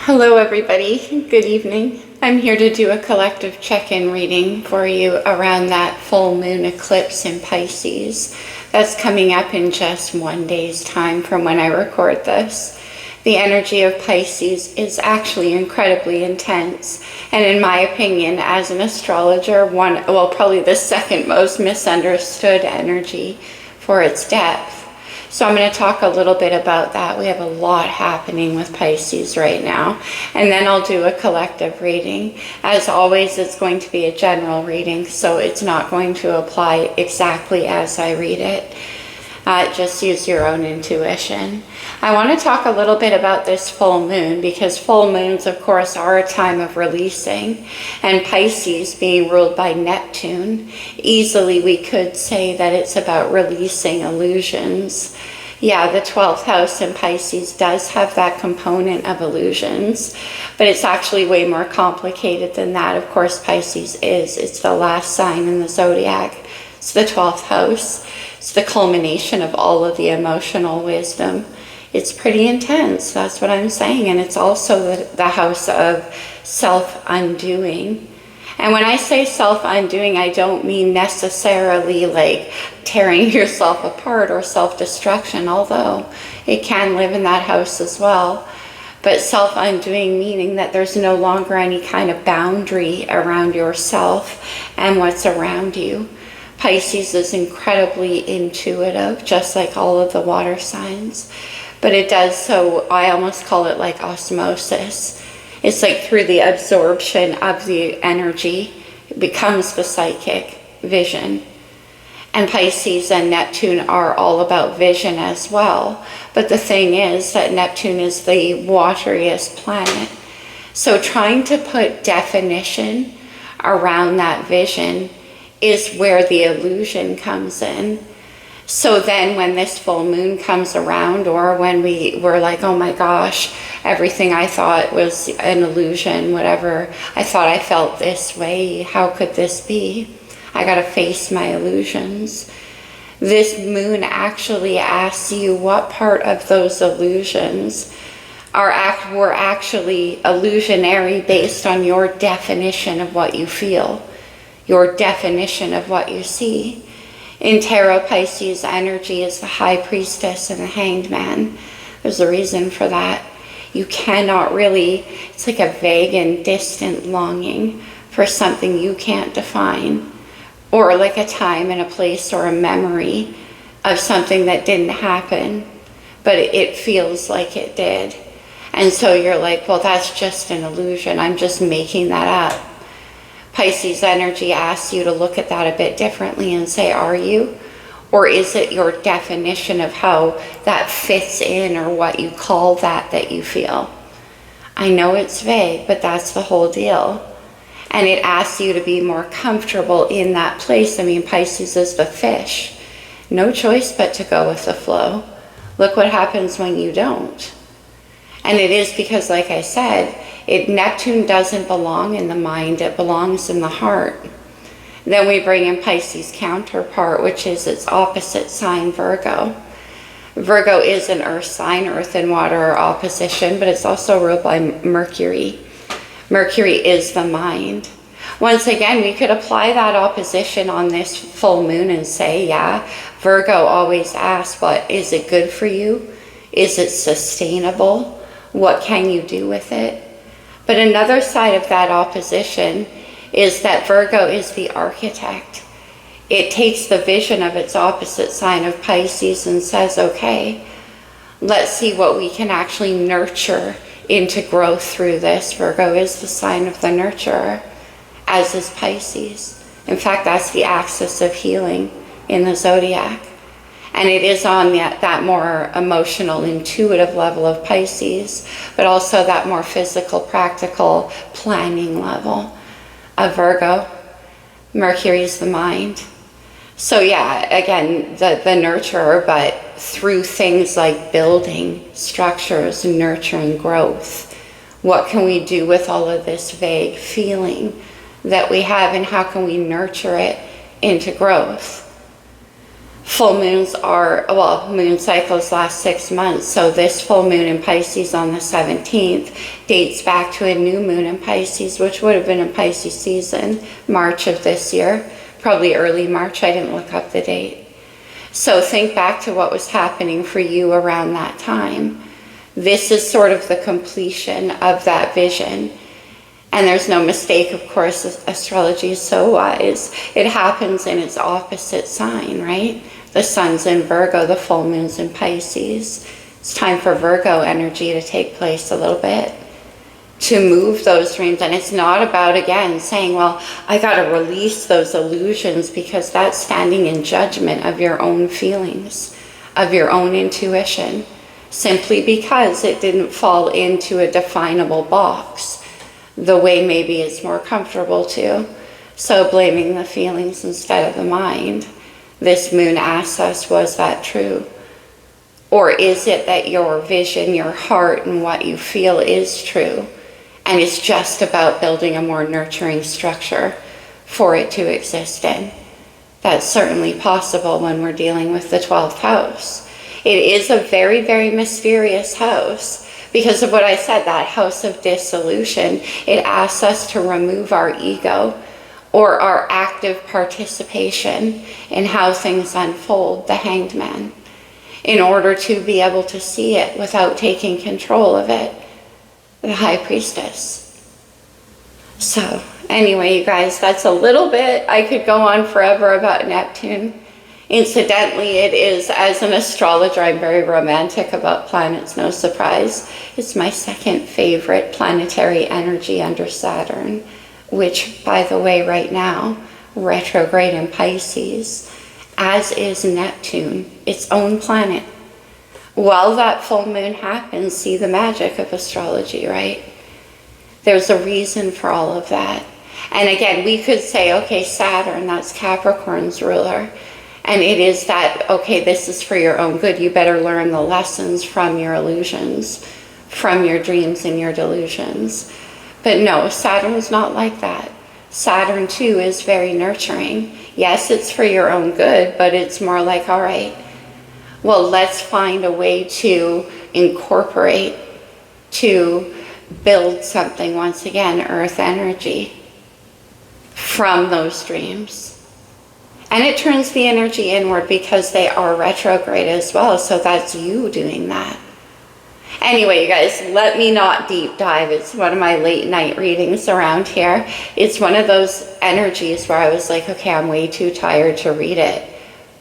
Hello everybody, good evening. I'm here to do a collective check-in reading for you around that full moon eclipse in Pisces. That's coming up in just 1 day's time from when I record this. The energy of Pisces is actually incredibly intense, and in my opinion, as an astrologer, probably the second most misunderstood energy for its depth. So I'm going to talk a little bit about that. We have a lot happening with Pisces right now. And then I'll do a collective reading. As always, it's going to be a general reading, so it's not going to apply exactly as I read it. Just use your own intuition. I want to talk a little bit about this full moon because full moons, of course, are a time of releasing. And Pisces being ruled by Neptune, easily we could say that it's about releasing illusions. Yeah, the 12th house in Pisces does have that component of illusions, but it's actually way more complicated than that. Of course, Pisces is. It's the last sign in the zodiac. It's the 12th house. It's the culmination of all of the emotional wisdom. It's pretty intense, that's what I'm saying. And it's also the house of self-undoing. And when I say self-undoing, I don't mean necessarily like tearing yourself apart or self-destruction, although it can live in that house as well. But self-undoing meaning that there's no longer any kind of boundary around yourself and what's around you. Pisces is incredibly intuitive, just like all of the water signs. But it does so, I almost call it like osmosis. It's like through the absorption of the energy, it becomes the psychic vision. And Pisces and Neptune are all about vision as well. But the thing is that Neptune is the wateriest planet. So trying to put definition around that vision is where the illusion comes in. So then when this full moon comes around, or when we were like, oh my gosh, everything I thought was an illusion, whatever, I thought I felt this way, how could this be? I gotta face my illusions. This moon actually asks you what part of those illusions were actually illusionary based on your definition of what you feel, your definition of what you see. In Tarot, Pisces energy is the High Priestess and the Hanged Man. There's a reason for that. You cannot really, it's like a vague and distant longing for something you can't define, or like a time and a place or a memory of something that didn't happen, but it feels like it did. And so you're like, well, that's just an illusion. I'm just making that up. Pisces energy asks you to look at that a bit differently and say, are you? Or is it your definition of how that fits in, or what you call that you feel? I know it's vague, but that's the whole deal. And it asks you to be more comfortable in that place. I mean, Pisces is the fish. No choice but to go with the flow. Look what happens when you don't. And it is because, like I said, Neptune doesn't belong in the mind, it belongs in the heart. Then we bring in Pisces' counterpart, which is its opposite sign, Virgo. Virgo is an earth sign, earth and water are opposition, but it's also ruled by Mercury. Mercury is the mind. Once again, we could apply that opposition on this full moon and say, yeah, Virgo always asks, but is it good for you? Is it sustainable? What can you do with it? But another side of that opposition is that Virgo is the architect. It takes the vision of its opposite sign of Pisces and says, okay, let's see what we can actually nurture into growth through this. Virgo is the sign of the nurturer, as is Pisces. In fact, that's the axis of healing in the zodiac. And it is on that more emotional, intuitive level of Pisces, but also that more physical, practical, planning level of Virgo. Mercury is the mind. So yeah, again, the nurturer, but through things like building structures, nurturing growth. What can we do with all of this vague feeling that we have, and how can we nurture it into growth? Full moons are, well, moon cycles last 6 months. So this full moon in Pisces on the 17th dates back to a new moon in Pisces, which would have been in Pisces season, March of this year, probably early March. I didn't look up the date. So think back to what was happening for you around that time. This is sort of the completion of that vision. And there's no mistake, of course, astrology is so wise. It happens in its opposite sign, right? The sun's in Virgo, the full moon's in Pisces. It's time for Virgo energy to take place a little bit, to move those dreams. And it's not about, again, saying, well, I got to release those illusions, because that's standing in judgment of your own feelings, of your own intuition, simply because it didn't fall into a definable box the way maybe it's more comfortable to. So blaming the feelings instead of the mind. This moon asks us, was that true? Or is it that your vision, your heart, and what you feel is true? And it's just about building a more nurturing structure for it to exist in. That's certainly possible when we're dealing with the 12th house. It is a very, very mysterious house. Because of what I said, that house of dissolution, it asks us to remove our ego or our active participation in how things unfold, the Hanged Man, in order to be able to see it without taking control of it, the High Priestess. So anyway, you guys, that's a little bit. I could go on forever about Neptune. Incidentally, it is, as an astrologer, I'm very romantic about planets, no surprise. It's my second favorite planetary energy under Saturn, which, by the way, right now, retrograde in Pisces, as is Neptune, its own planet. While that full moon happens, see the magic of astrology, right? There's a reason for all of that. And again, we could say, okay, Saturn, that's Capricorn's ruler. And it is that, okay, this is for your own good. You better learn the lessons from your illusions, from your dreams and your delusions. But no, Saturn's not like that. Saturn, too, is very nurturing. Yes, it's for your own good, but it's more like, all right, well, let's find a way to incorporate, to build something, once again, earth energy from those dreams. And it turns the energy inward because they are retrograde as well. So that's you doing that. Anyway, you guys, let me not deep dive. It's one of my late night readings around here. It's one of those energies where I was like, okay, I'm way too tired to read it.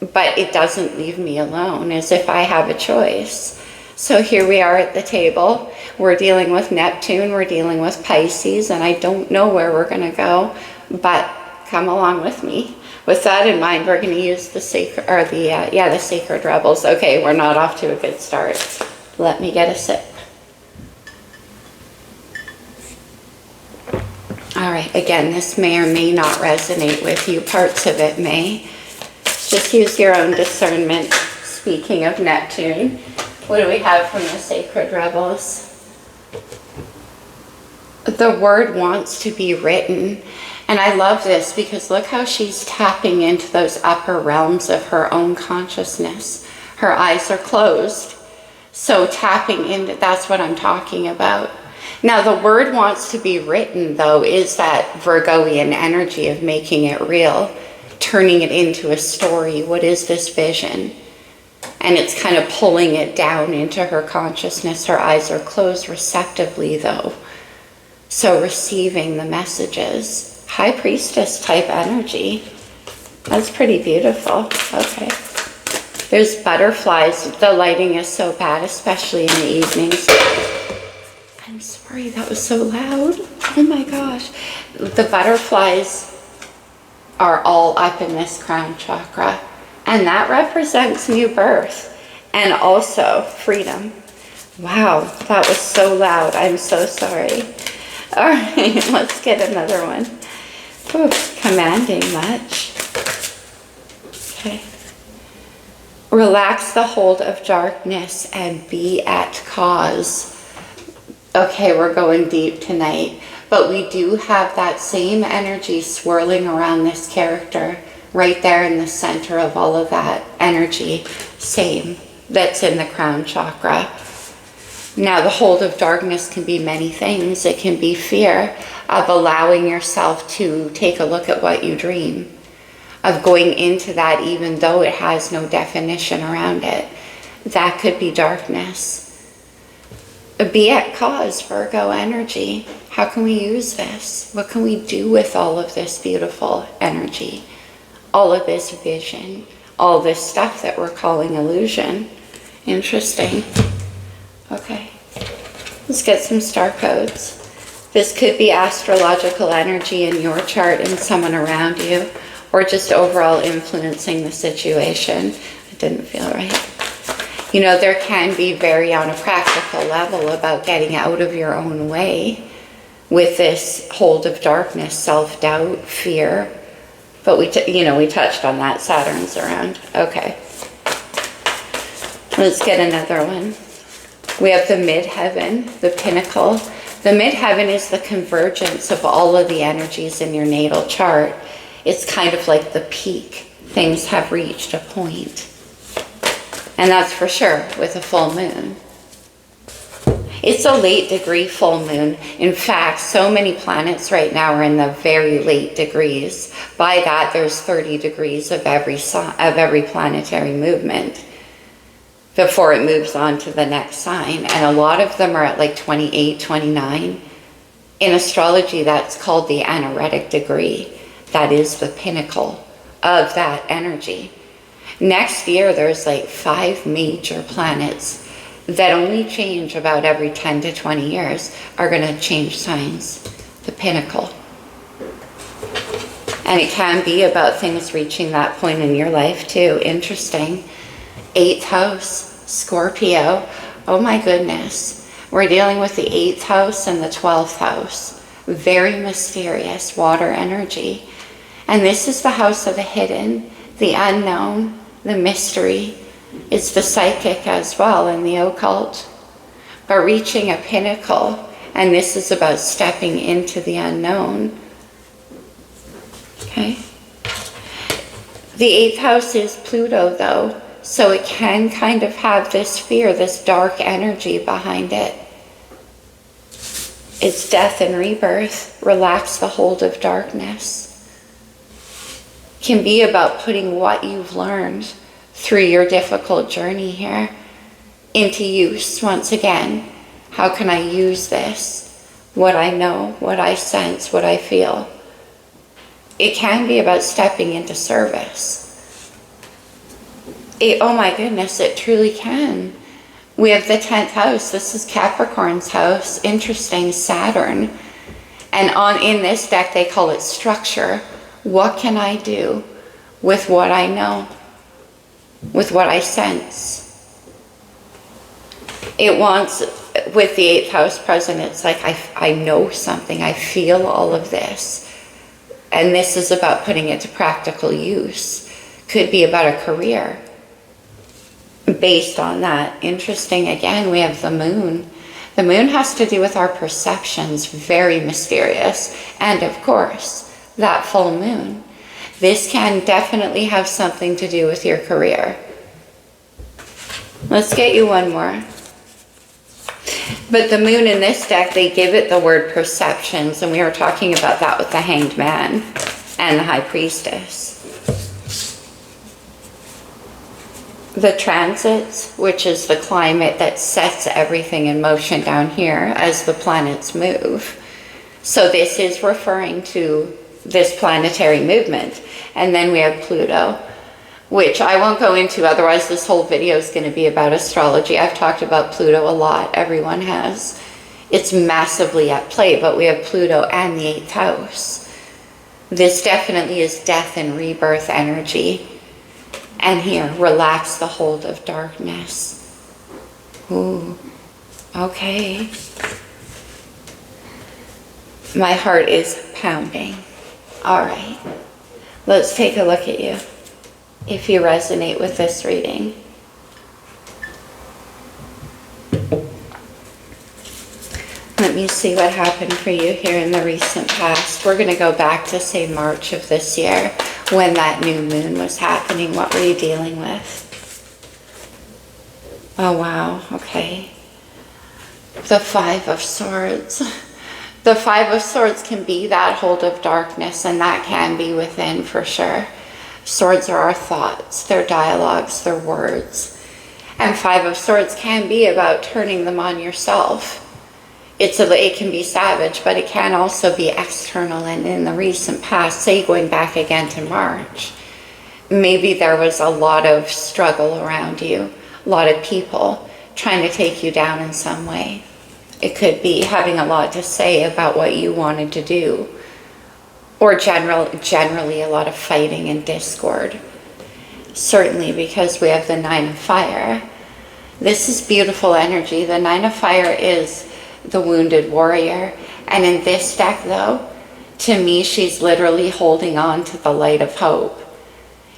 But it doesn't leave me alone, as if I have a choice. So here we are at the table. We're dealing with Neptune. We're dealing with Pisces. And I don't know where we're going to go. But come along with me. With that in mind, we're going to use the sacred, or the Sacred Rebels. Okay, we're not off to a good start. Let me get a sip. All right, again, this may or may not resonate with you. Parts of it may. Just use your own discernment. Speaking of Neptune, what do we have from the Sacred Rebels? The word wants to be written. And I love this because look how she's tapping into those upper realms of her own consciousness. Her eyes are closed. So tapping into, that's what I'm talking about. Now the word wants to be written, though, is that Virgoian energy of making it real, turning it into a story. What is this vision? And it's kind of pulling it down into her consciousness. Her eyes are closed receptively, though. So receiving the messages. High Priestess type energy. That's pretty beautiful. Okay. There's butterflies. The lighting is so bad, especially in the evenings. I'm sorry, that was so loud. Oh my gosh. The butterflies are all up in this crown chakra. And that represents new birth and also freedom. Wow, that was so loud. I'm so sorry. All right, let's get another one. Whew, commanding much. Okay. Relax the hold of darkness and be at cause. Okay, we're going deep tonight, but we do have that same energy swirling around this character, right there in the center of all of that energy, same, that's in the crown chakra. Now, the hold of darkness can be many things. It can be fear of allowing yourself to take a look at what you dream, of going into that even though it has no definition around it. That could be darkness. Be at cause, Virgo energy. How can we use this? What can we do with all of this beautiful energy? All of this vision, all this stuff that we're calling illusion. Interesting. Okay, let's get some star codes. This could be astrological energy in your chart and someone around you, or just overall influencing the situation. It didn't feel right. You know, there can be very on a practical level about getting out of your own way with this hold of darkness, self-doubt, fear. But we touched on that. Saturn's around. Okay. Let's get another one. We have the midheaven, the pinnacle. The midheaven is the convergence of all of the energies in your natal chart. It's kind of like the peak. Things have reached a point. And that's for sure with a full moon. It's a late degree full moon. In fact, so many planets right now are in the very late degrees. By that, there's 30 degrees of every planetary movement before it moves on to the next sign. And a lot of them are at like 28, 29. In astrology, that's called the anaretic degree. That is the pinnacle of that energy. Next year, there's like 5 major planets that only change about every 10 to 20 years are going to change signs. The pinnacle. And it can be about things reaching that point in your life too. Interesting. 8th house, Scorpio. Oh my goodness. We're dealing with the 8th house and the 12th house. Very mysterious water energy. And this is the house of the hidden, the unknown, the mystery. It's the psychic as well and the occult. But reaching a pinnacle, and this is about stepping into the unknown. Okay. The 8th house is Pluto though, so it can kind of have this fear, this dark energy behind it. It's death and rebirth. Relax the hold of darkness. Can be about putting what you've learned through your difficult journey here into use once again. How can I use this? What I know, what I sense, what I feel. It can be about stepping into service. Oh my goodness, it truly can. We have the 10th house. This is Capricorn's house. Interesting, Saturn. And in this deck, they call it structure. What can I do with what I know? With what I sense? It wants, with the 8th house present, it's like I know something. I feel all of this. And this is about putting it to practical use. Could be about a career. Based on that. Interesting, again, we have the moon. The moon has to do with our perceptions. Very mysterious. And of course, that full moon. This can definitely have something to do with your career. Let's get you one more. But the moon in this deck, they give it the word perceptions, and we were talking about that with the Hanged Man and the High Priestess. The transits, which is the climate that sets everything in motion down here as the planets move. So this is referring to this planetary movement. And then we have Pluto, which I won't go into, otherwise this whole video is going to be about astrology. I've talked about Pluto a lot, everyone has. It's massively at play, but we have Pluto and the 8th house. This definitely is death and rebirth energy. And here, relax the hold of darkness. Ooh, okay. My heart is pounding. All right, let's take a look at you. If you resonate with this reading. Let me see what happened for you here in the recent past. We're going to go back to, say, March of this year. when that new moon was happening? What were you dealing with? Oh, wow. Okay. The Five of Swords. The Five of Swords can be that hold of darkness, and that can be within for sure. Swords are our thoughts, their dialogues, their words. And Five of Swords can be about turning them on yourself. It can be savage, but it can also be external. And in the recent past, say going back again to March, maybe there was a lot of struggle around you, a lot of people trying to take you down in some way. It could be having a lot to say about what you wanted to do, or generally a lot of fighting and discord. Certainly, because we have the Nine of Fire. This is beautiful energy. The Nine of Fire is the wounded warrior. And in this deck, though, to me, she's literally holding on to the light of hope.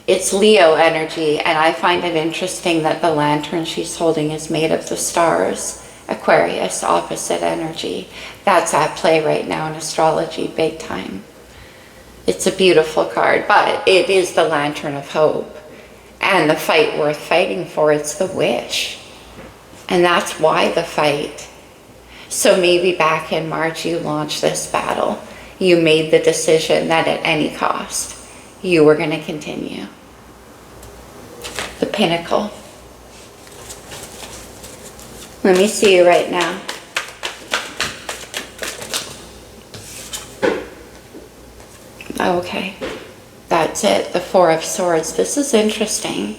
It's Leo energy, and I find it interesting that the lantern she's holding is made of the stars. Aquarius, opposite energy. That's at play right now in astrology, big time. It's a beautiful card, but it is the lantern of hope. And the fight worth fighting for, it's the wish. And that's why the fight. So maybe back in March you launched this battle. You made the decision that at any cost, you were going to continue. The Pinnacle. Let me see you right now. Okay, that's it. The Four of Swords. This is interesting.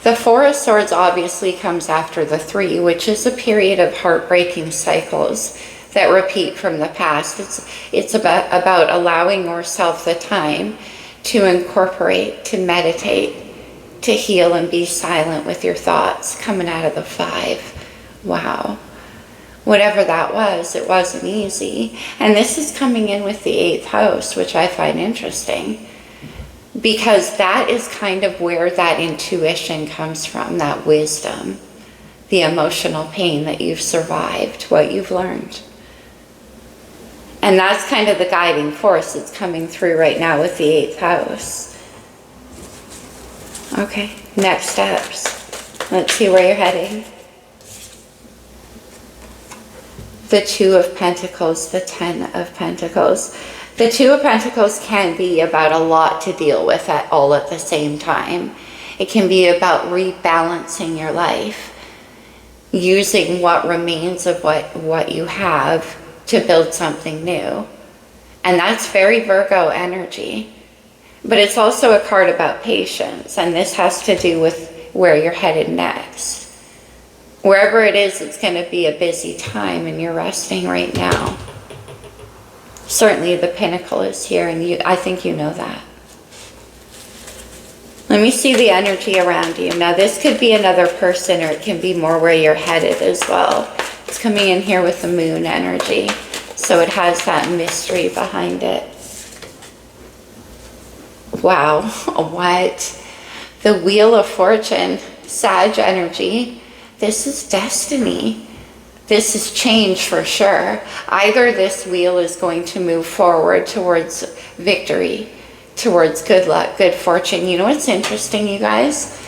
The Four of Swords obviously comes after the Three, which is a period of heartbreaking cycles that repeat from the past. It's about allowing yourself the time to incorporate, to meditate, to heal and be silent with your thoughts coming out of the Five. Wow. Whatever that was, it wasn't easy. And this is coming in with the 8th house, which I find interesting, because that is kind of where that intuition comes from, that wisdom, the emotional pain that you've survived, what you've learned. And that's kind of the guiding force that's coming through right now with the 8th house. Okay, next steps. Let's see where you're heading. The Two of Pentacles, the Ten of Pentacles. The Two of Pentacles can be about a lot to deal with all at the same time. It can be about rebalancing your life, using what remains of what you have to build something new. And that's very Virgo energy. But it's also a card about patience, and this has to do with where you're headed next. Wherever it is, it's going to be a busy time, and you're resting right now. Certainly the Pinnacle is here, and I think you know that. Let me see the energy around you. Now, this could be another person, or it can be more where you're headed as well. It's coming in here with the Moon energy, so it has that mystery behind it. Wow, what? The Wheel of Fortune, Sag energy. This is destiny. This is change for sure. Either this wheel is going to move forward towards victory, towards good luck, good fortune. You know what's interesting, you guys?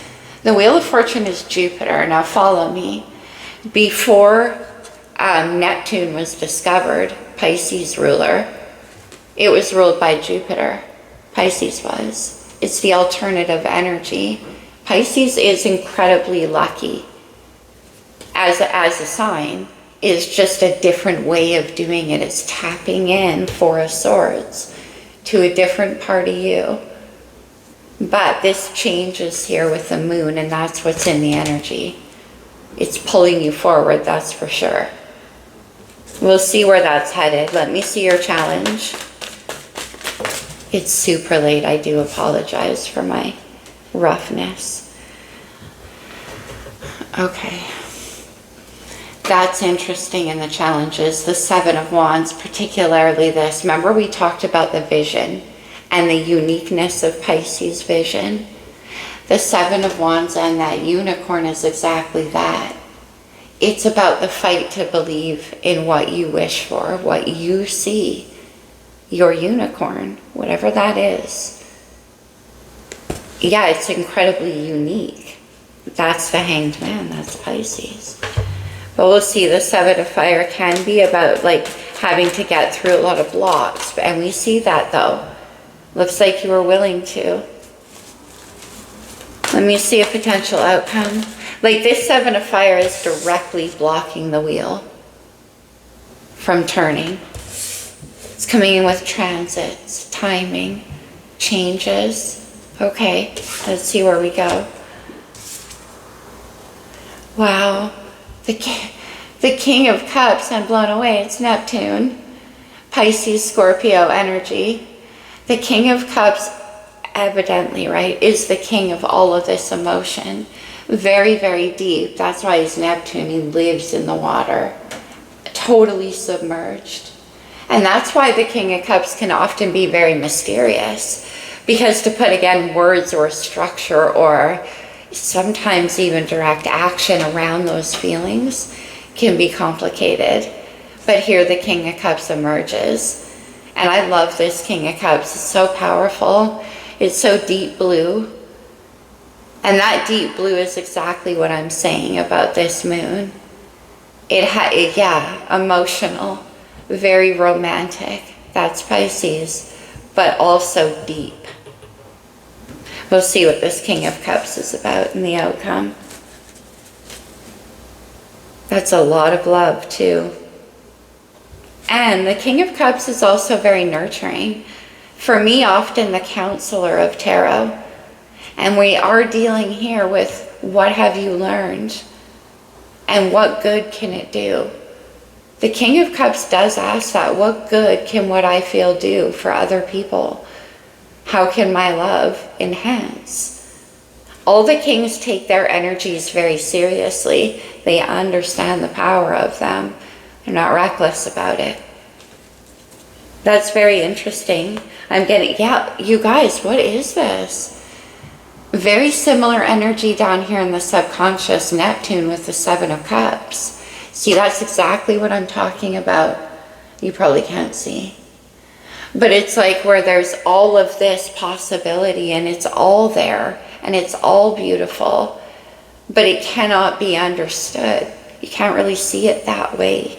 The Wheel of Fortune is Jupiter. Now follow me. Before Neptune was discovered, Pisces ruler, it was ruled by Jupiter. Pisces was. It's the alternative energy. Pisces is incredibly lucky. As a sign, is just a different way of doing it. It's tapping in, Four of Swords, to a different part of you. But this changes here with the Moon, and that's what's in the energy. It's pulling you forward, that's for sure. We'll see where that's headed. Let me see your challenge. It's super late. I do apologize for my roughness. Okay. That's interesting in the challenges. The Seven of Wands, particularly this. Remember we talked about the vision and the uniqueness of Pisces vision? The Seven of Wands and that unicorn is exactly that. It's about the fight to believe in what you wish for, what you see, your unicorn, whatever that is. yeah, it's incredibly unique. That's the Hanged Man, that's Pisces. But we'll see, the Seven of Fire can be about like having to get through a lot of blocks. And we see that though. Looks like you were willing to. Let me see a potential outcome. Like this Seven of Fire is directly blocking the wheel from turning. It's coming in with transits, timing, changes. Okay, let's see where we go. Wow, the King of Cups, I'm blown away. It's Neptune, Pisces, Scorpio energy. The King of Cups, evidently, right, is the king of all of this emotion. Very, very deep. That's why he's Neptune. He lives in the water, totally submerged. And that's why the King of Cups can often be very mysterious, because to put, again, words or structure or sometimes even direct action around those feelings can be complicated. But here the King of Cups emerges. And I love this King of Cups. It's so powerful. It's so deep blue. And that deep blue is exactly what I'm saying about this moon. Yeah, emotional, very romantic. That's Pisces, but also deep. We'll see what this King of Cups is about in the outcome. That's a lot of love too. And the King of Cups is also very nurturing. For me, often the counselor of tarot. And we are dealing here with what have you learned and what good can it do? The King of Cups does ask that. What good can what I feel do for other people? How can my love enhance? All the kings take their energies very seriously. They understand the power of them. They're not reckless about it. That's very interesting. I'm getting, yeah, you guys, what is this? Very similar energy down here in the subconscious, Neptune with the Seven of Cups. See, that's exactly what I'm talking about. You probably can't see. But it's like where there's all of this possibility and it's all there and it's all beautiful, but it cannot be understood. You can't really see it that way.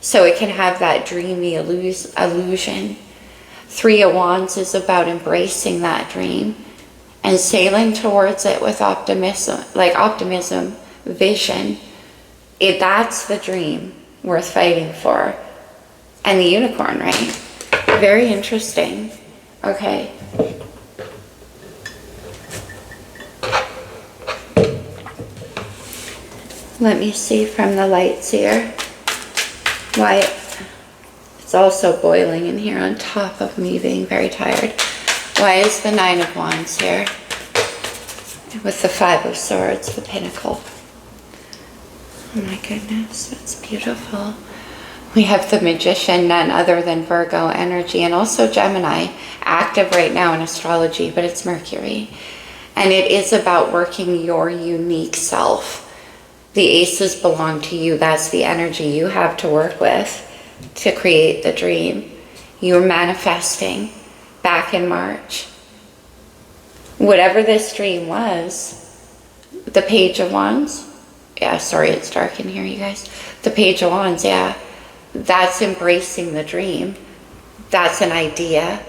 So it can have that dreamy illusion. Three of Wands is about embracing that dream and sailing towards it with optimism, vision. That's the dream worth fighting for. And the unicorn, right? Very interesting. Okay. Let me see from the lights here why it's also boiling in here on top of me being very tired. Why is the Nine of Wands here with the Five of Swords, the Pinnacle? Oh my goodness, that's beautiful. We have the Magician, none other than Virgo energy, and also Gemini, active right now in astrology, but it's Mercury. And it is about working your unique self. The aces belong to you. That's the energy you have to work with to create the dream. You're manifesting back in March. Whatever this dream was, the Page of Wands, yeah, sorry, it's dark in here, you guys. The Page of Wands, yeah, that's embracing the dream. That's an idea.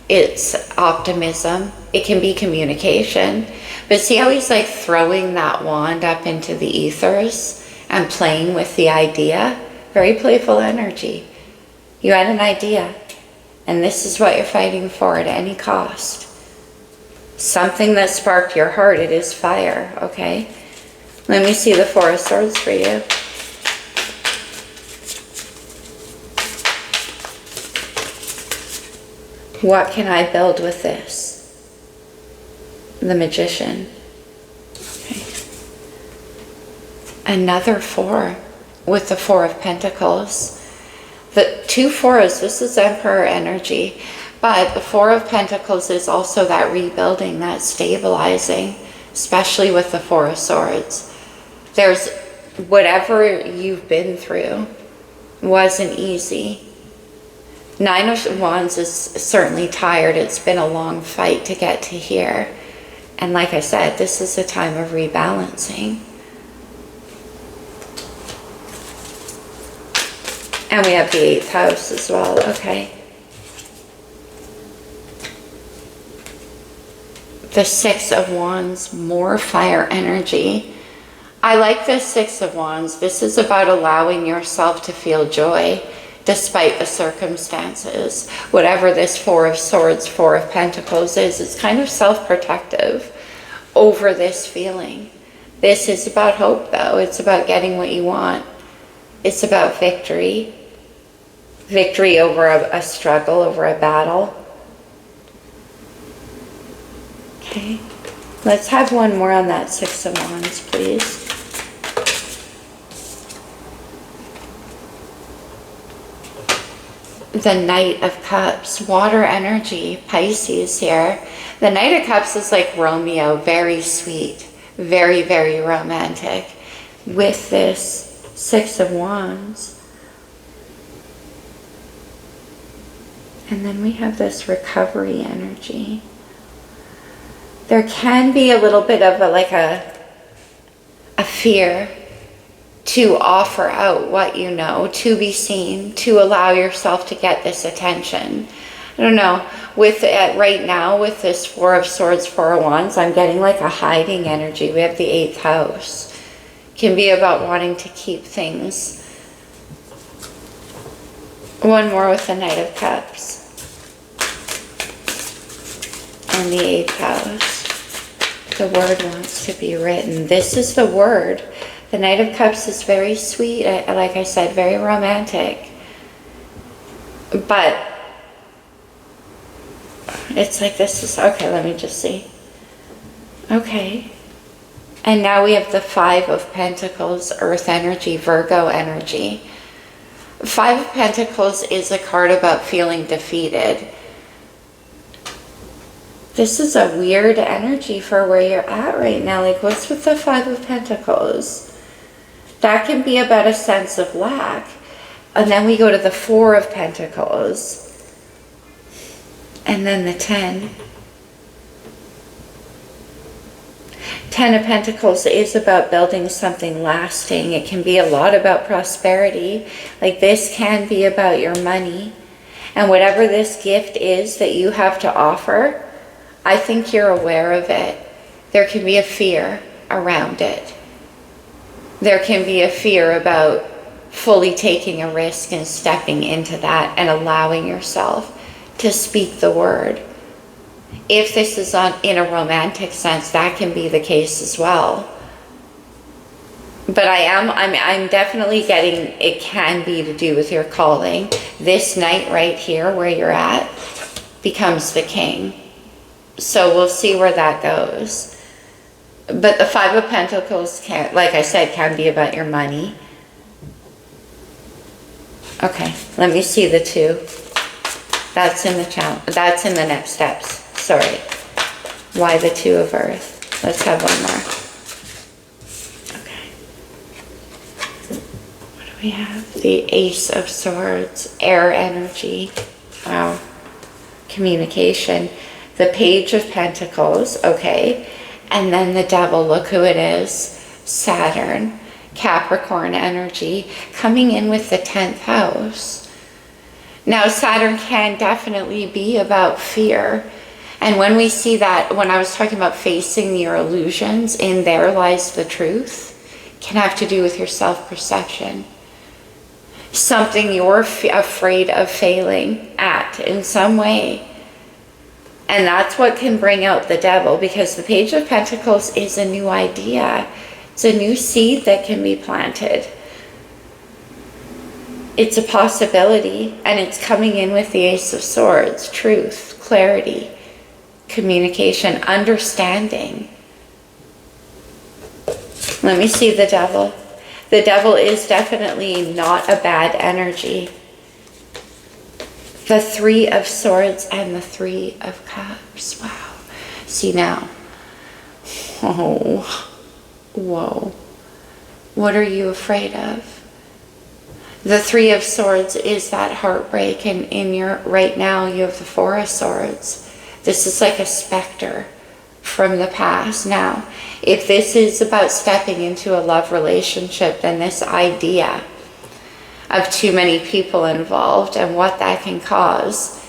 It's optimism. It can be communication. But see how he's like throwing that wand up into the ethers and playing with the idea? Very playful energy. You had an idea, and this is what you're fighting for at any cost. Something that sparked your heart. It is fire, okay? Let me see the Four of Swords for you. What can I build with this? The Magician. Okay. Another four with the Four of Pentacles. The two fours, this is Emperor energy, but the Four of Pentacles is also that rebuilding, that stabilizing, especially with the Four of Swords. There's whatever you've been through wasn't easy. Nine of Wands is certainly tired. It's been a long fight to get to here. And like I said, this is a time of rebalancing. And we have the 8th house as well, okay. The 6 of Wands, more fire energy. I like this 6 of Wands. This is about allowing yourself to feel joy despite the circumstances. Whatever this 4 of Swords, 4 of Pentacles is, it's kind of self-protective over this feeling. This is about hope, though. It's about getting what you want. It's about victory. Victory over a struggle, over a battle. Okay. Let's have one more on that 6 of Wands, please. The Knight of Cups, water energy, Pisces here. The Knight of Cups is like Romeo, very sweet, very, very romantic. With this 6 of Wands. And then we have this recovery energy. There can be a little bit of a fear to offer out what you know, to be seen, to allow yourself to get this attention. I don't know, with right now with this 4 of Swords, 4 of Wands, I'm getting like a hiding energy. We have the 8th house. It can be about wanting to keep things. One more with the Knight of Cups. And the 8th house. The word wants to be written. This is the word. The Knight of Cups is very sweet, like I said, very romantic. But it's like this is, okay, let me just see. Okay. And now we have the 5 of Pentacles, Earth energy, Virgo energy. 5 of Pentacles is a card about feeling defeated. This is a weird energy for where you're at right now. Like, what's with the 5 of Pentacles? That can be about a sense of lack. And then we go to the 4 of Pentacles. And then the 10. 10 of Pentacles is about building something lasting. It can be a lot about prosperity. Like, this can be about your money. And whatever this gift is that you have to offer, I think you're aware of it. There can be a fear around it. There can be a fear about fully taking a risk and stepping into that and allowing yourself to speak the word. If this is in a romantic sense, that can be the case as well. But I'm definitely getting, it can be to do with your calling. This Knight right here where you're at becomes the King. So we'll see where that goes. But the 5 of Pentacles, can, like I said, can be about your money. Okay, let me see the 2. That's in the challenge. That's in the next steps. Sorry. Why the 2 of Earth? Let's have one more. Okay. What do we have? The Ace of Swords, air energy. Wow. Communication. The Page of Pentacles, okay. And then the Devil, look who it is. Saturn, Capricorn energy, coming in with the 10th house. Now, Saturn can definitely be about fear. And when we see that, when I was talking about facing your illusions, in there lies the truth, can have to do with your self-perception. Something you're afraid of failing at in some way. And that's what can bring out the Devil, because the Page of Pentacles is a new idea. It's a new seed that can be planted. It's a possibility, and it's coming in with the Ace of Swords. Truth, clarity, communication, understanding. Let me see the Devil. The Devil is definitely not a bad energy. The 3 of Swords and the 3 of Cups. Wow. See now. Oh. Whoa. What are you afraid of? The 3 of Swords is that heartbreak, and in your right now you have the 4 of Swords. This is like a specter from the past. Now, if this is about stepping into a love relationship, then this idea of too many people involved and what that can cause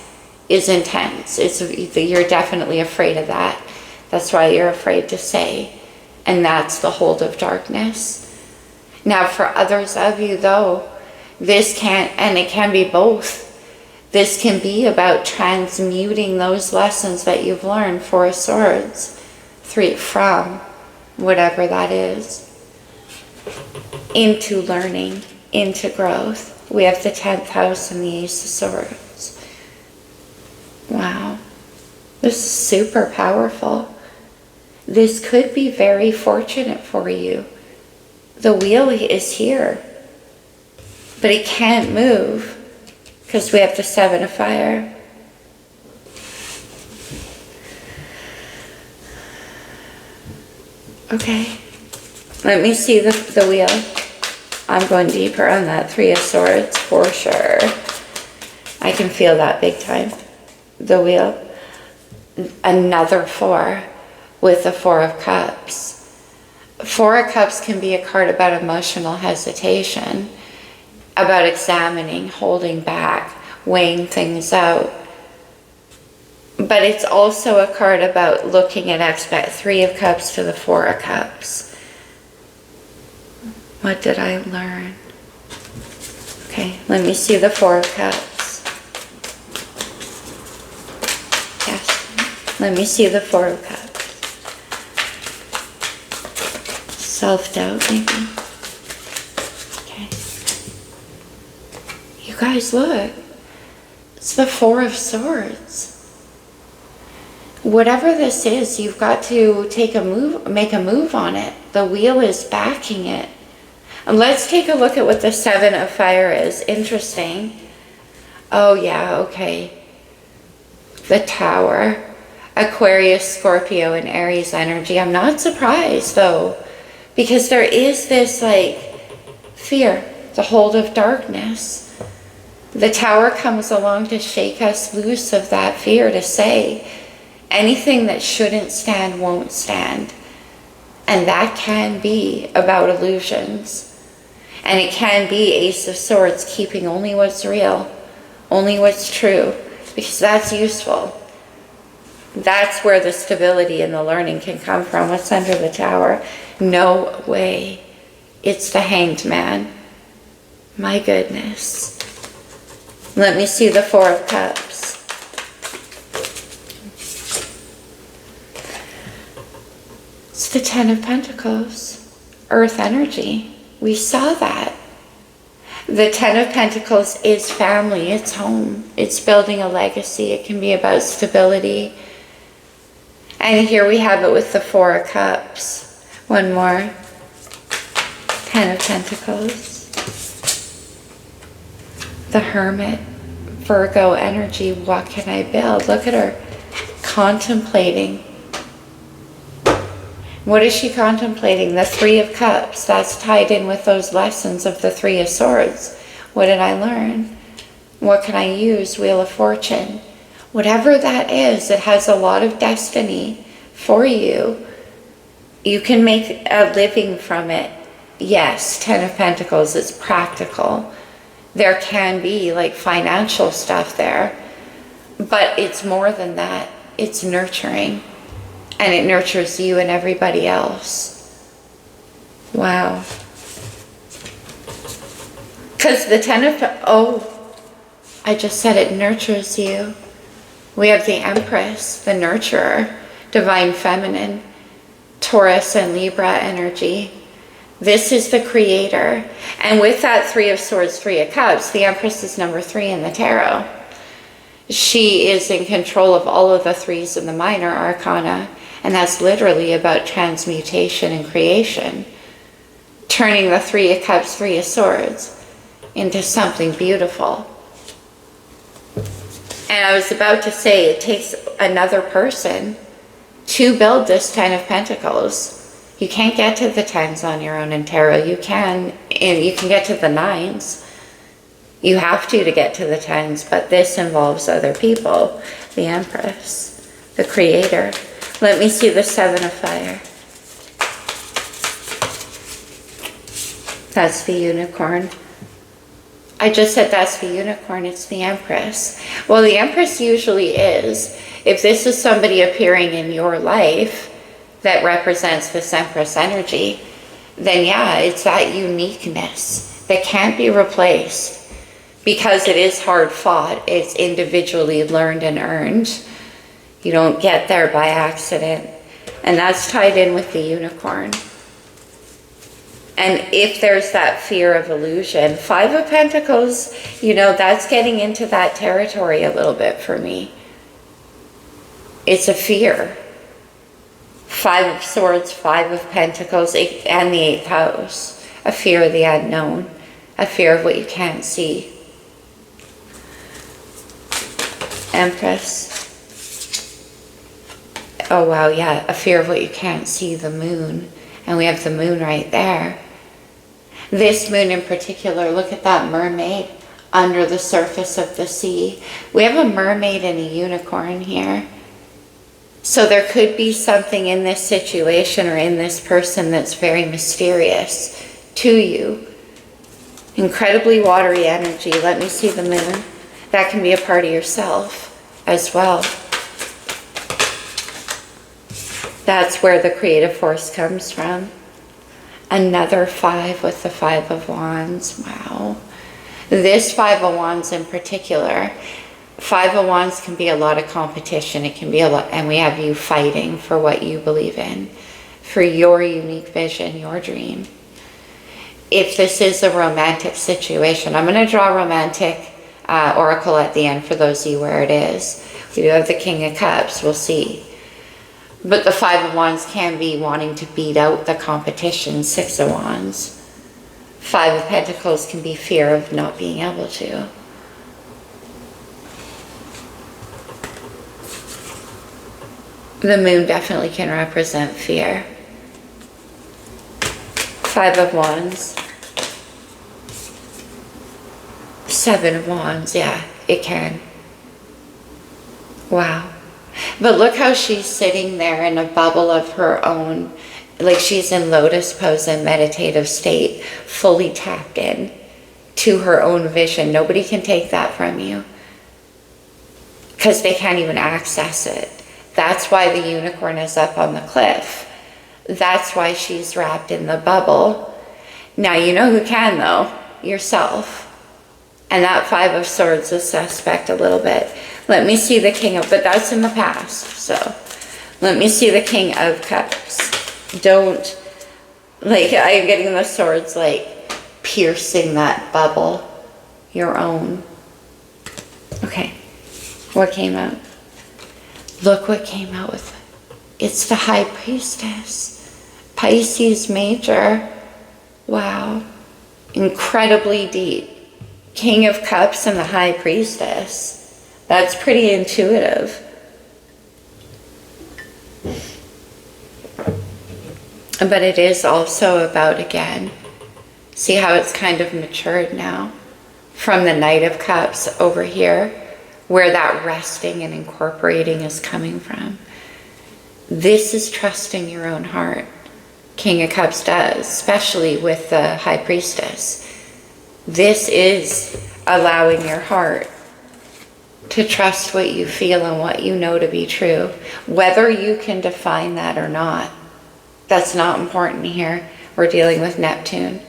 is intense. You're definitely afraid of that. That's why you're afraid to say. And that's the hold of darkness. Now, for others of you, though, this can't, and it can be both. This can be about transmuting those lessons that you've learned, Four of Swords, from whatever that is, into learning, into growth. We have the 10th house and the Ace of Swords. Wow. This is super powerful. This could be very fortunate for you. The wheel is here, but it can't move because we have the 7 of Fire. Okay, let me see the wheel. I'm going deeper on that 3 of Swords for sure. I can feel that big time. The wheel. Another 4 with the 4 of Cups. 4 of Cups can be a card about emotional hesitation, about examining, holding back, weighing things out. But it's also a card about looking at 3 of Cups to the 4 of Cups. What did I learn? Okay, let me see the 4 of Cups. Yes, let me see the 4 of Cups. Self-doubt, maybe. Okay. You guys, look. It's the 4 of Swords. Whatever this is, you've got to make a move on it. The wheel is backing it. And let's take a look at what the 7 of Fire is. Interesting. Oh yeah, okay. The Tower. Aquarius, Scorpio, and Aries energy. I'm not surprised though, because there is this like fear, the hold of darkness. The Tower comes along to shake us loose of that fear, to say anything that shouldn't stand won't stand. And that can be about illusions. And it can be Ace of Swords, keeping only what's real, only what's true, because that's useful. That's where the stability and the learning can come from. What's under the Tower? No way. It's the Hanged Man. My goodness. Let me see the 4 of Cups. It's the 10 of Pentacles. Earth energy. We saw that. The 10 of Pentacles is family. It's home. It's building a legacy. It can be about stability. And here we have it with the 4 of Cups. One more. 10 of Pentacles. The Hermit. Virgo energy. What can I build? Look at her contemplating. What is she contemplating? The 3 of Cups. That's tied in with those lessons of the 3 of Swords. What did I learn? What can I use? Wheel of Fortune. Whatever that is, it has a lot of destiny for you. You can make a living from it. Yes, 10 of Pentacles is practical. There can be like financial stuff there, but it's more than that. It's nurturing, and it nurtures you and everybody else. Wow. Because the 10 of, I just said it nurtures you. We have the Empress, the nurturer, divine feminine, Taurus and Libra energy. This is the creator. And with that 3 of Swords, 3 of Cups, the Empress is number 3 in the tarot. She is in control of all of the 3s in the minor arcana. And that's literally about transmutation and creation. Turning the 3 of Cups, 3 of Swords into something beautiful. And I was about to say, it takes another person to build this 10 of Pentacles. You can't get to the 10s on your own in tarot. You can get to the 9s. You have to get to the 10s, but this involves other people. The Empress, the creator. Let me see the Seven of Fire. That's the Unicorn. I just said that's the Unicorn. It's the Empress. Well, the Empress usually is. If this is somebody appearing in your life that represents this Empress energy, then yeah, it's that uniqueness that can't be replaced because it is hard fought. It's individually learned and earned. You don't get there by accident. And that's tied in with the Unicorn. And if there's that fear of illusion, Five of Pentacles, you know, that's getting into that territory a little bit for me. It's a fear. Five of Swords, Five of Pentacles, and the 8th house. A fear of the unknown. A fear of what you can't see. Empress. Oh wow, yeah, a fear of what you can't see, the moon. And we have the moon right there. This moon in particular, look at that mermaid under the surface of the sea. We have a mermaid and a unicorn here. So there could be something in this situation or in this person that's very mysterious to you. Incredibly watery energy. Let me see the moon. That can be a part of yourself as well. That's where the creative force comes from. Another 5 with the 5 of Wands. Wow. This 5 of Wands in particular, 5 of Wands can be a lot of competition. It can be a lot, and we have you fighting for what you believe in, for your unique vision, your dream. If this is a romantic situation, I'm going to draw romantic oracle at the end for those of you where it is. We do have the King of Cups. We'll see. But the 5 of Wands can be wanting to beat out the competition. 6 of Wands. 5 of Pentacles can be fear of not being able to. The moon definitely can represent fear. 5 of Wands. 7 of Wands, yeah, it can. Wow. But look how she's sitting there in a bubble of her own, like she's in lotus pose and meditative state, fully tapped in to her own vision. Nobody can take that from you because they can't even access it. That's why the unicorn is up on the cliff. That's why she's wrapped in the bubble. Now, you know who can though? Yourself. And that 5 of Swords is suspect a little bit. Let me see the King of, but that's in the past. So let me see the King of Cups. Don't, like, I'm getting the swords like piercing that bubble, your own. Okay, what came out? Look what came out with it. It's the High Priestess. Pisces major. Wow. Incredibly deep. King of Cups and the High Priestess. That's pretty intuitive. But it is also about, again, see how it's kind of matured now? From the Knight of Cups over here, where that resting and incorporating is coming from. This is trusting your own heart. King of Cups does, especially with the High Priestess. This is allowing your heart to trust what you feel and what you know to be true. Whether you can define that or not, that's not important here. We're dealing with Neptune.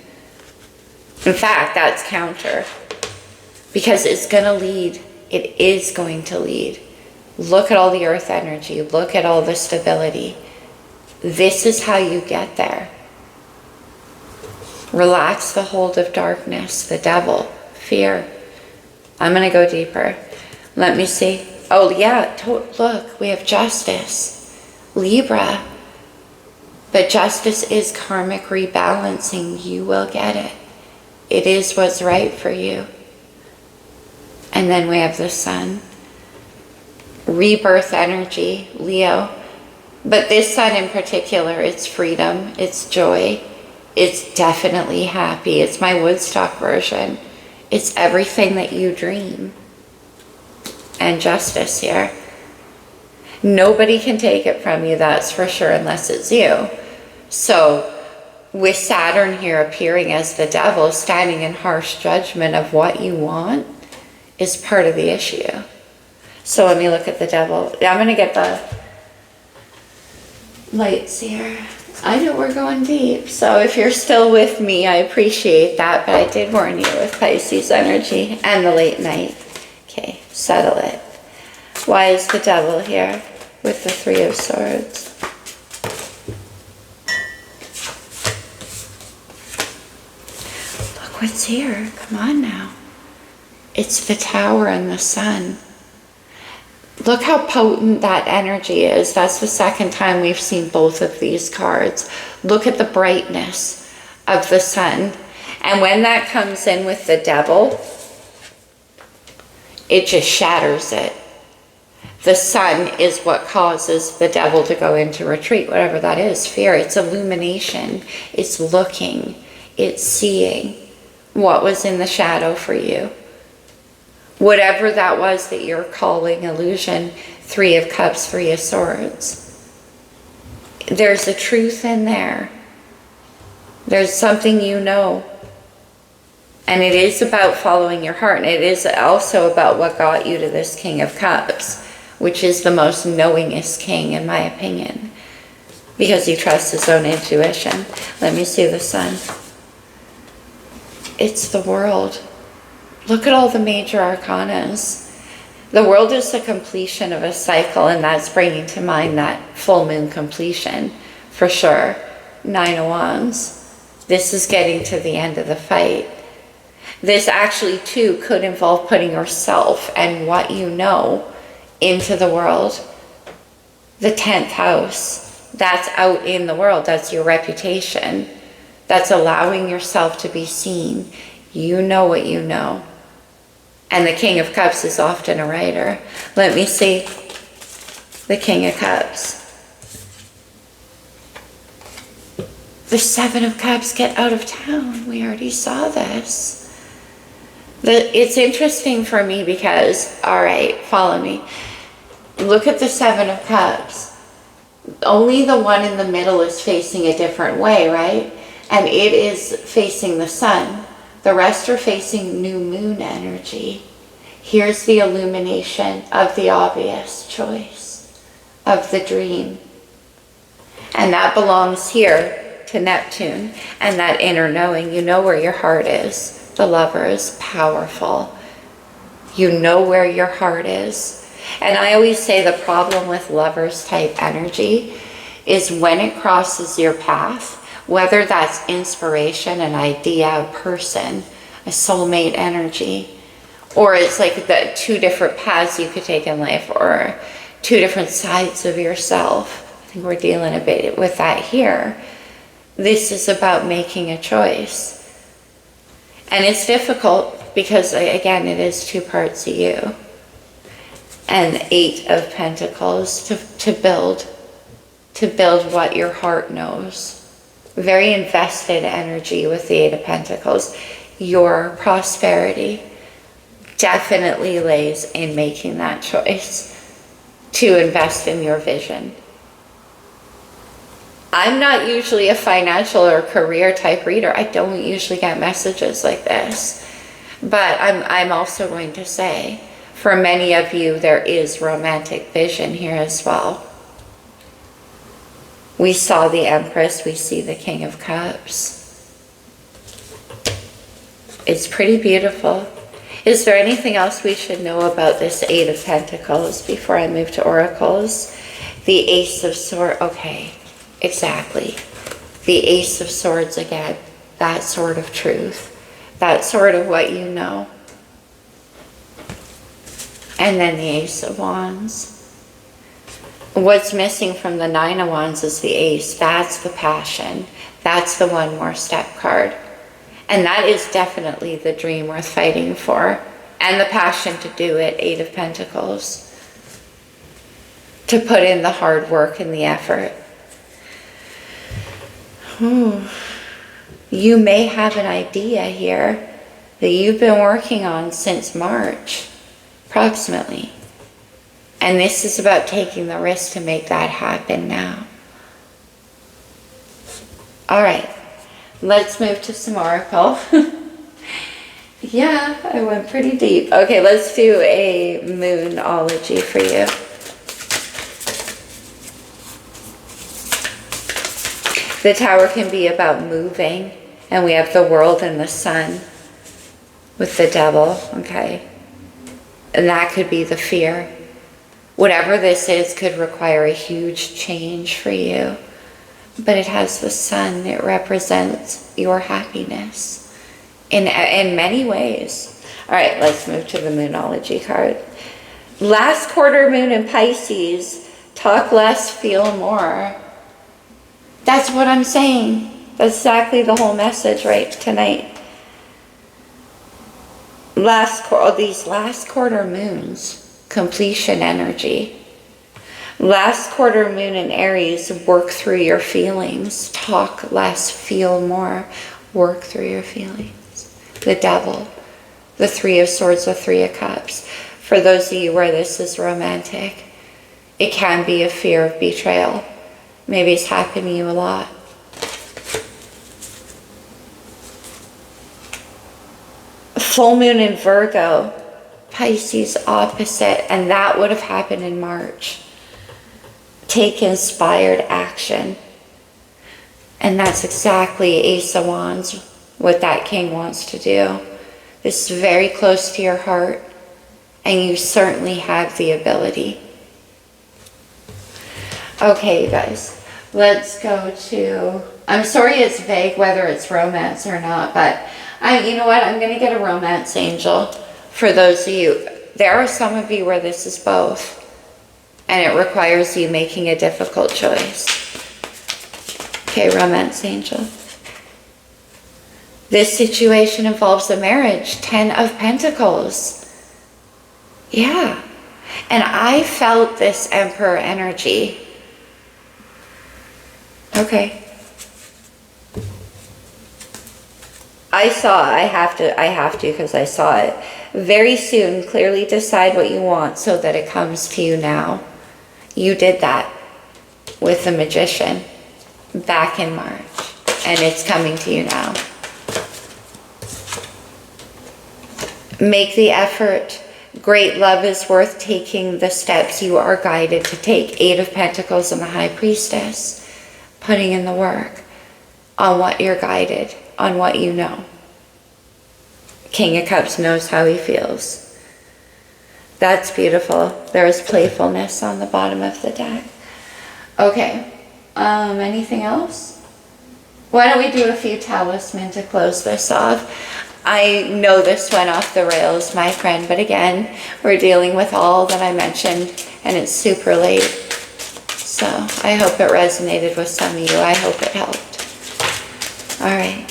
In fact, that's counter. Because it's going to lead. It is going to lead. Look at all the earth energy. Look at all the stability. This is how you get there. Relax the hold of darkness, the devil, fear. I'm going to go deeper. Let me see. Oh, yeah. Look, we have justice. Libra. But justice is karmic rebalancing. You will get it. It is what's right for you. And then we have the sun. Rebirth energy, Leo. But this sun in particular, it's freedom, it's joy. It's definitely happy. It's my Woodstock version. It's everything that you dream. And justice here. Nobody can take it from you, that's for sure, unless it's you. So with Saturn here appearing as the devil, standing in harsh judgment of what you want is part of the issue. So let me look at the devil. I'm going to get the lights here. I know we're going deep, so if you're still with me, I appreciate that, but I did warn you with Pisces energy and the late night. Okay, settle it. Why is the devil here with the Three of Swords? Look what's here. Come on now. It's the Tower and the Sun. Look how potent that energy is. That's the second time we've seen both of these cards. Look at the brightness of the Sun. And when that comes in with the devil, it just shatters it. The Sun is what causes the devil to go into retreat, whatever that is. Fear, it's illumination. It's looking, it's seeing what was in the shadow for you. Whatever that was that you're calling illusion, Three of Cups, Three of Swords. There's a truth in there. There's something you know. And it is about following your heart. And it is also about what got you to this King of Cups, which is the most knowingest king, in my opinion, because he trusts his own intuition. Let me see the Sun. It's the World. Look at all the major arcanas. The World is the completion of a cycle, and that's bringing to mind that full moon completion, for sure. Nine of Wands. This is getting to the end of the fight. This actually, too, could involve putting yourself and what you know into the world. The 10th house, that's out in the world. That's your reputation. That's allowing yourself to be seen. You know what you know. And the King of Cups is often a writer. Let me see the King of Cups. The Seven of Cups, get out of town. We already saw this. It's interesting for me because, all right, follow me. Look at the Seven of Cups. Only the one in the middle is facing a different way, right? And it is facing the Sun. The rest are facing new moon energy. Here's the illumination of the obvious choice, of the dream. And that belongs here to Neptune and that inner knowing. You know where your heart is. The Lover is powerful. You know where your heart is. And I always say the problem with Lovers type energy is when it crosses your path, whether that's inspiration, an idea, a person, a soulmate energy, or it's like the two different paths you could take in life, or two different sides of yourself. I think we're dealing a bit with that here. This is about making a choice. And it's difficult because, again, it is two parts of you. And Eight of Pentacles to build what your heart knows. Very invested energy with the Eight of Pentacles. Your prosperity definitely lays in making that choice to invest in your vision. I'm not usually a financial or career type reader. I don't usually get messages like this. But I'm also going to say, for many of you, there is romantic vision here as well. We saw the Empress, we see the King of Cups. It's pretty beautiful. Is there anything else we should know about this Eight of Pentacles before I move to oracles? The Ace of Swords, okay, exactly. The Ace of Swords again, that sort of truth, that sort of what you know. And then the Ace of Wands. What's missing from the Nine of Wands is the Ace. That's the passion. That's the one more step card. And that is definitely the dream worth fighting for. And the passion to do it, Eight of Pentacles. To put in the hard work and the effort. You may have an idea here that you've been working on since March, approximately. And this is about taking the risk to make that happen now. All right, let's move to some oracle. Yeah, I went pretty deep. Okay, let's do a moonology for you. The Tower can be about moving, and we have the world and the sun with the devil, okay? And that could be the fear. Whatever this is could require a huge change for you. But it has the sun. It represents your happiness in many ways. All right, let's move to the moonology card. Last quarter moon in Pisces. Talk less, feel more. That's what I'm saying. That's exactly the whole message right tonight. These last quarter moons, completion energy. Last quarter moon in Aries, work through your feelings. Talk less, feel more. Work through your feelings. The devil, the Three of Swords, the Three of Cups. For those of you where this is romantic, it can be a fear of betrayal. Maybe it's happened to you a lot. Full moon in Virgo, Pisces opposite, and that would have happened in March. Take inspired action. And that's exactly Ace of Wands, what that king wants to do. This is very close to your heart, and you certainly have the ability. Okay, you guys, let's go to, I'm sorry it's vague whether it's romance or not, but you know what, I'm going to get a romance angel for those of you. There are some of you where this is both, and it requires you making a difficult choice. Okay, romance angel. This situation involves a marriage, 10 of Pentacles. Yeah, and I felt this Emperor energy. Okay. I have to because I saw it. Very soon, clearly decide what you want so that it comes to you now. You did that with the Magician back in March, and it's coming to you now. Make the effort. Great love is worth taking the steps you are guided to take. 8 of Pentacles and the High Priestess. Putting in the work on what you're guided, on what you know. King of Cups knows how he feels. That's beautiful. There's playfulness on the bottom of the deck. Okay, anything else? Why don't we do a few talisman to close this off? I know this went off the rails, my friend, but again, we're dealing with all that I mentioned, and it's super late. So I hope it resonated with some of you. I hope it helped. All right.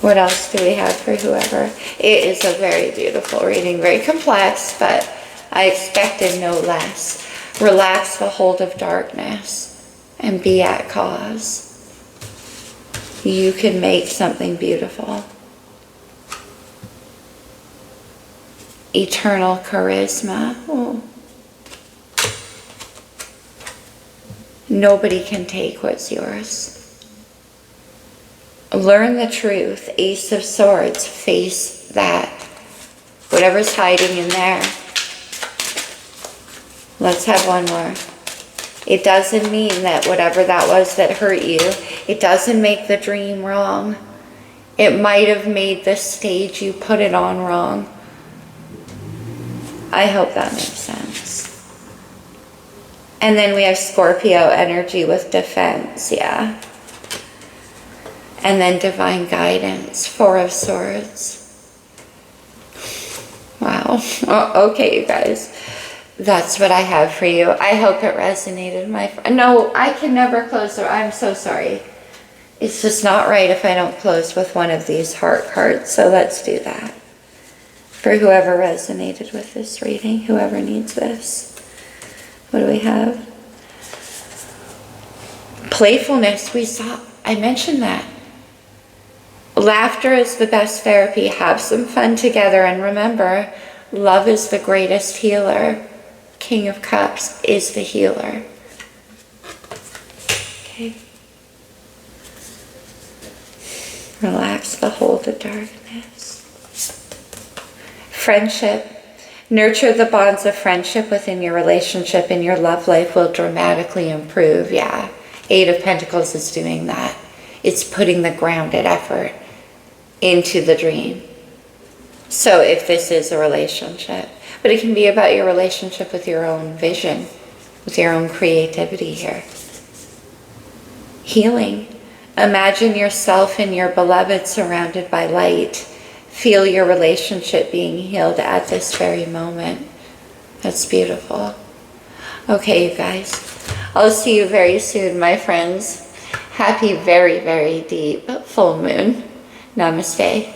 What else do we have for whoever? It is a very beautiful reading, very complex, but I expected no less. Relax the hold of darkness and be at cause. You can make something beautiful. Eternal charisma. Oh. Nobody can take what's yours. Learn the truth. Ace of Swords. Face that. Whatever's hiding in there. Let's have one more. It doesn't mean that whatever that was that hurt you, it doesn't make the dream wrong. It might have made the stage you put it on wrong. I hope that makes sense. And then we have Scorpio energy with defense, yeah. And then divine guidance, 4 of Swords. Wow. Oh, okay, you guys. That's what I have for you. I hope it resonated, my friend. No, I can never close. I'm so sorry. It's just not right if I don't close with one of these heart cards. So let's do that. For whoever resonated with this reading, whoever needs this. What do we have? Playfulness, I mentioned that. Laughter is the best therapy. Have some fun together, and remember, love is the greatest healer. King of Cups is the healer. Okay. Relax the hold of darkness. Friendship. Nurture the bonds of friendship within your relationship, and your love life will dramatically improve. Yeah. 8 of Pentacles is doing that. It's putting the grounded effort into the dream. So if this is a relationship, but it can be about your relationship with your own vision, with your own creativity here. Healing. Imagine yourself and your beloved surrounded by light. Feel your relationship being healed at this very moment. That's beautiful. Okay, you guys. I'll see you very soon, my friends. Happy very, very deep full moon. Namaste.